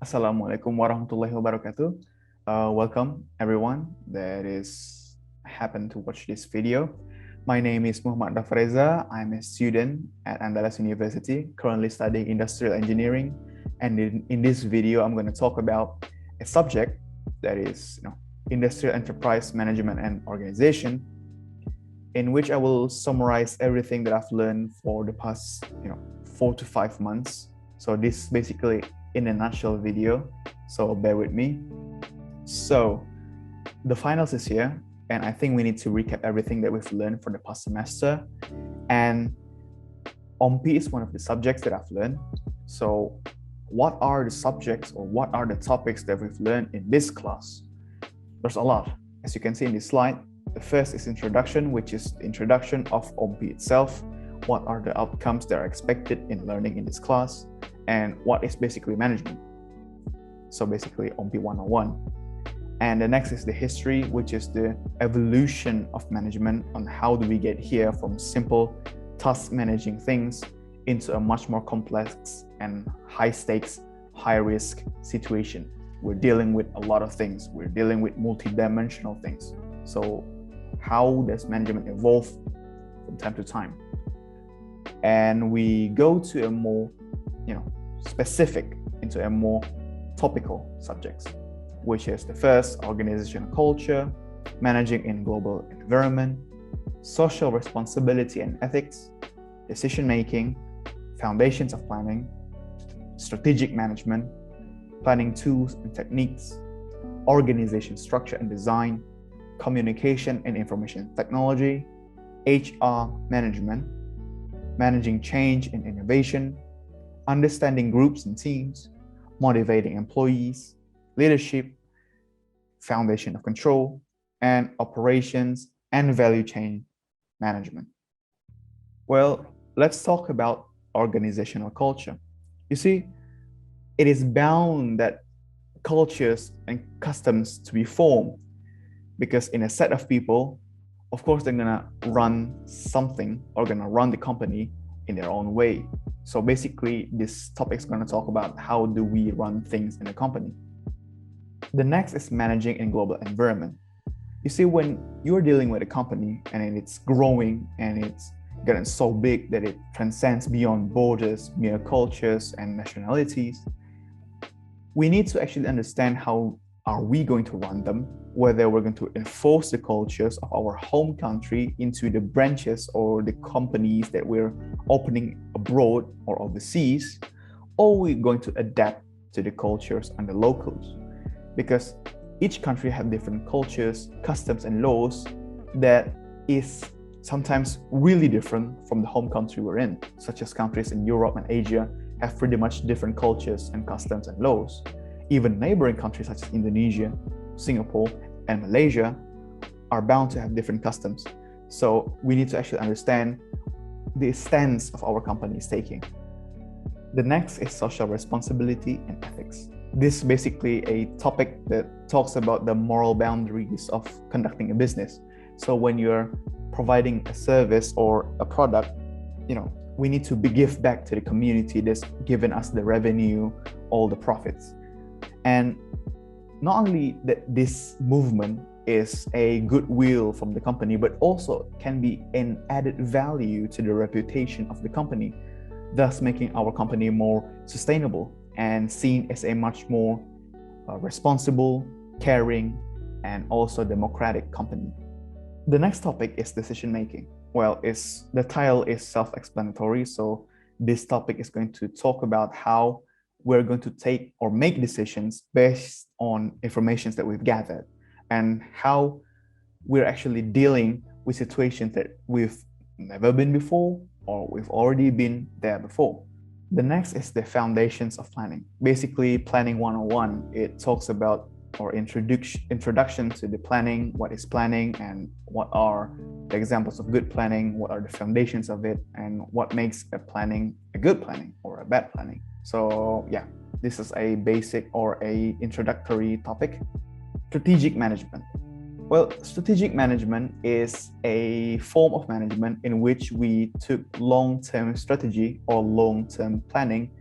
Assalamualaikum warahmatullahi wabarakatuh. Welcome everyone that is happened to watch this video. My name is Muhammad Dafreza. I'm a student at Andalas University, currently studying industrial engineering. And in this video, I'm going to talk about a subject that is, industrial enterprise management and organization, in which I will summarize everything that I've learned for the past, 4 to 5 months. So this is basically in a nutshell video, so bear with me. So the finals is here, and I think we need to recap everything that we've learned for the past semester. And OMPI is one of the subjects that I've learned. So what are the subjects or what are the topics that we've learned in this class? There's a lot. As you can see in this slide, the first is introduction, which is the introduction of OMPI itself. What are the outcomes that are expected in learning in this class? And what is basically management? So basically OMPI 101. And the next is the history, which is the evolution of management on how do we get here from simple task managing things into a much more complex and high stakes, high risk situation. We're dealing with a lot of things. We're dealing with multi-dimensional things. So how does management evolve from time to time? And we go to a more, specific into a more topical subjects, which is the first, organizational culture, managing in global environment, social responsibility and ethics, decision-making, foundations of planning, strategic management, planning tools and techniques, organization structure and design, communication and information technology, HR management, managing change and innovation, understanding groups and teams, motivating employees, leadership, foundation of control, and operations and value chain management. Well, let's talk about organizational culture. You see, it is bound that cultures and customs to be formed because in a set of people, of course, they're gonna run something or gonna run the company in their own way. So basically, this topic is gonna talk about how do we run things in a company. The next is managing in global environment. You see, when you're dealing with a company and it's growing and it's getting so big that it transcends beyond borders, mere cultures and nationalities, we need to actually understand how are we going to run them, whether we're going to enforce the cultures of our home country into the branches or the companies that we're opening abroad or overseas, or we're going to adapt to the cultures and the locals. Because each country have different cultures, customs, and laws that is sometimes really different from the home country we're in, such as countries in Europe and Asia have pretty much different cultures and customs and laws. Even neighboring countries such as Indonesia, Singapore, and Malaysia are bound to have different customs. So we need to actually understand the stance of our company is taking. The next is social responsibility and ethics. This is basically a topic that talks about the moral boundaries of conducting a business. So when you're providing a service or a product, we need to give back to the community that's given us the revenue, all the profits. And not only that this movement is a goodwill from the company, but also can be an added value to the reputation of the company, thus making our company more sustainable and seen as a much more responsible, caring, and also democratic company. The next topic is decision making. Well, the title is self-explanatory, so this topic is going to talk about how we're going to take or make decisions based on information that we've gathered and how we're actually dealing with situations that we've never been before or we've already been there before. The next is the foundations of planning. Basically, planning 101, it talks about or introduction to the planning, what is planning and what are the examples of good planning, what are the foundations of it, and what makes a planning a good planning or a bad planning. So yeah, this is a basic or a introductory topic. Strategic management. Well, strategic management is a form of management in which we took long-term strategy or long-term planning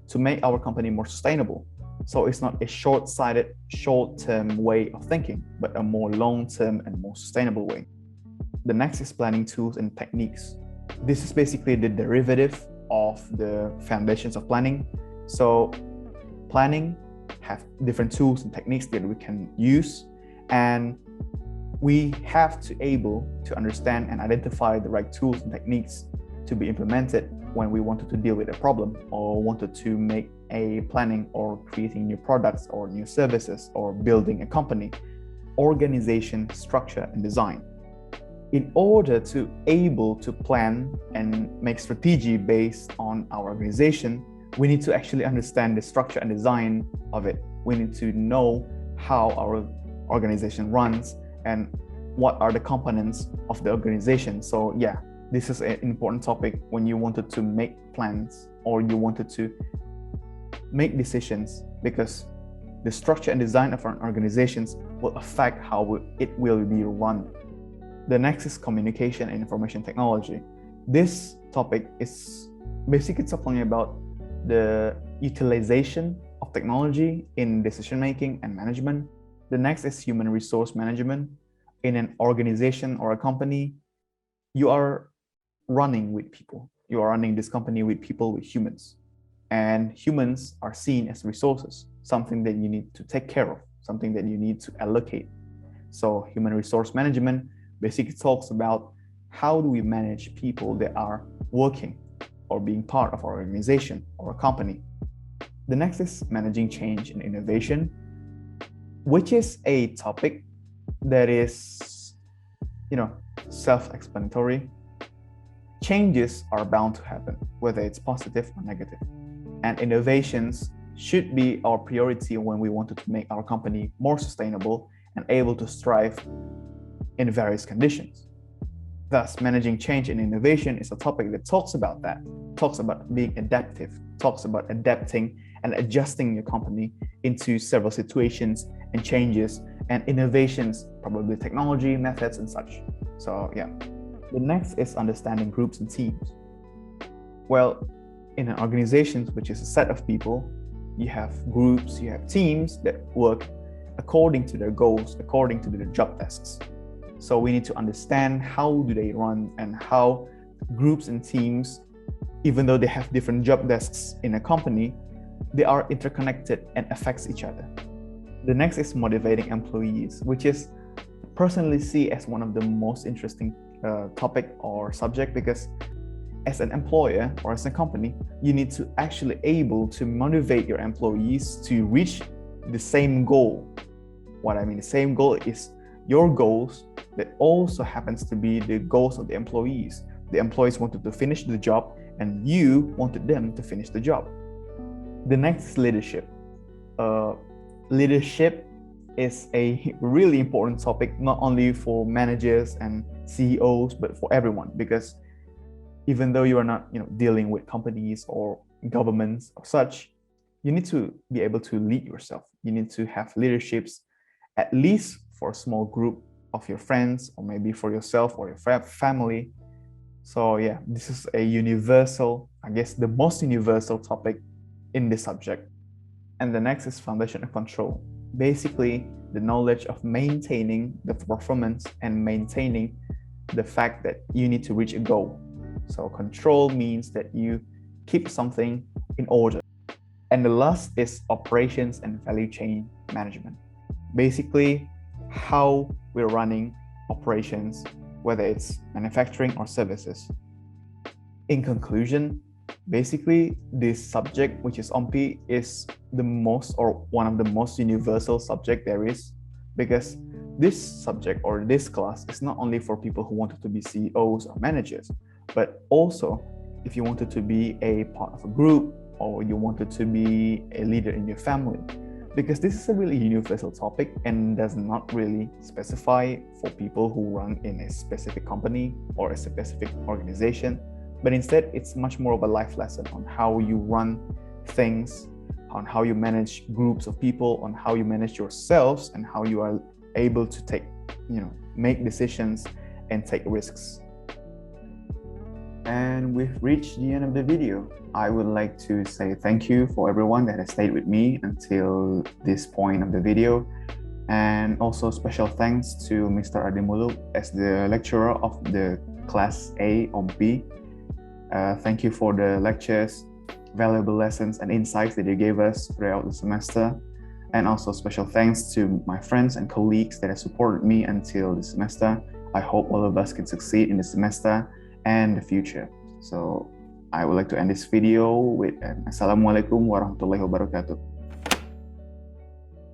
to make our company more sustainable. So it's not a short-sighted, short-term way of thinking, but a more long-term and more sustainable way. The next is planning tools and techniques. This is basically the derivative of the foundations of planning. So planning have different tools and techniques that we can use, and we have to able to understand and identify the right tools and techniques to be implemented when we wanted to deal with a problem or wanted to make a planning or creating new products or new services or building a company. Organization, structure, and design. In order to able to plan and make strategy based on our organization, we need to actually understand the structure and design of it. We need to know how our organization runs and what are the components of the organization. So yeah, this is an important topic when you wanted to make plans or you wanted to make decisions, because the structure and design of our organizations will affect how it will be run. The next is communication and information technology. This topic is basically talking about the utilization of technology in decision making and management. The next is human resource management. In an organization or a company, you are running with people. You are running this company with people, with humans. And humans are seen as resources, something that you need to take care of, something that you need to allocate. So human resource management basically talks about how do we manage people that are working or being part of our organization or a company. The next is managing change and innovation, which is a topic that is, self-explanatory. Changes are bound to happen, whether it's positive or negative. And innovations should be our priority when we wanted to make our company more sustainable and able to strive in various conditions. Thus, managing change and innovation is a topic that talks about that, talks about being adaptive, talks about adapting and adjusting your company into several situations and changes and innovations, probably technology, methods, and such. So yeah. The next is understanding groups and teams. Well, in an organization, which is a set of people, you have groups, you have teams that work according to their goals, according to their job desks. So we need to understand how do they run and how groups and teams, even though they have different job desks in a company, they are interconnected and affects each other. The next is motivating employees, which is personally see as one of the most interesting topic or subject, because as an employer or as a company, you need to actually able to motivate your employees to reach the same goal. What I mean, the same goal is your goals that also happens to be the goals of the employees. The employees wanted to finish the job and you wanted them to finish the job. The next is leadership. Leadership is a really important topic, not only for managers and CEOs, but for everyone, because even though you are not dealing with companies or governments or such, you need to be able to lead yourself. You need to have leaderships, at least for a small group of your friends, or maybe for yourself or your family. So yeah, this is a universal, I guess the most universal topic in this subject. And the next is foundation of control. Basically, the knowledge of maintaining the performance and maintaining the fact that you need to reach a goal. So control means that you keep something in order. And the last is operations and value chain management. Basically, how we're running operations, whether it's manufacturing or services. In conclusion, basically this subject, which is OMPI, is the most or one of the most universal subject there is, because this subject or this class is not only for people who wanted to be CEOs or managers, but also if you wanted to be a part of a group or you wanted to be a leader in your family, because this is a really universal topic and does not really specify for people who run in a specific company or a specific organization, but instead it's much more of a life lesson on how you run things, on how you manage groups of people, on how you manage yourselves, and how you are able to make decisions and take risks. And we've reached the end of the video. I would like to say thank you for everyone that has stayed with me until this point of the video. And also special thanks to Mr. Ademulu as the lecturer of the class A or B. Thank you for the lectures, valuable lessons and insights that you gave us throughout the semester. And also special thanks to my friends and colleagues that have supported me until the semester. I hope all of us can succeed in the semester and the future. So I would like to end this video with Assalamualaikum warahmatullahi wabarakatuh.